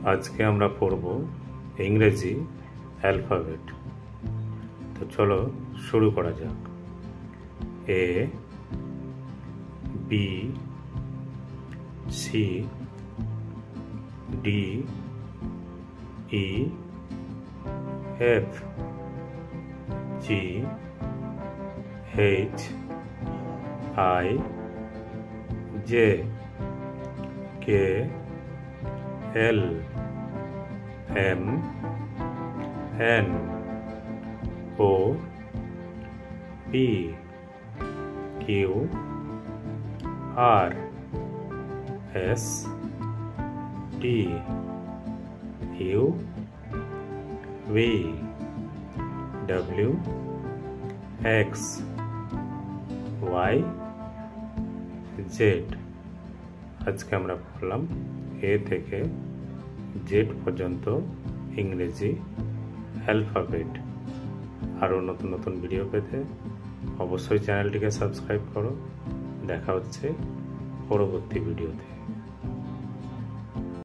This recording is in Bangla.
আজকে আমরা পড়ব ইংরেজি অ্যালফাবেট। তো চলো শুরু করা যাক। A, B, C, D, E, F, G, H, I, J, K, L, M, N, O, P, Q, R, S, T, U, V, W, X, Y, Z. আজকে আমরা পড়লাম এ থেকে জেড পর্যন্ত ইংরেজি অ্যালফাবেট। আরও নতুন নতুন ভিডিও পেতে অবশ্যই চ্যানেলটিকে সাবস্ক্রাইব করো। দেখা হচ্ছে পরবর্তী ভিডিওতে।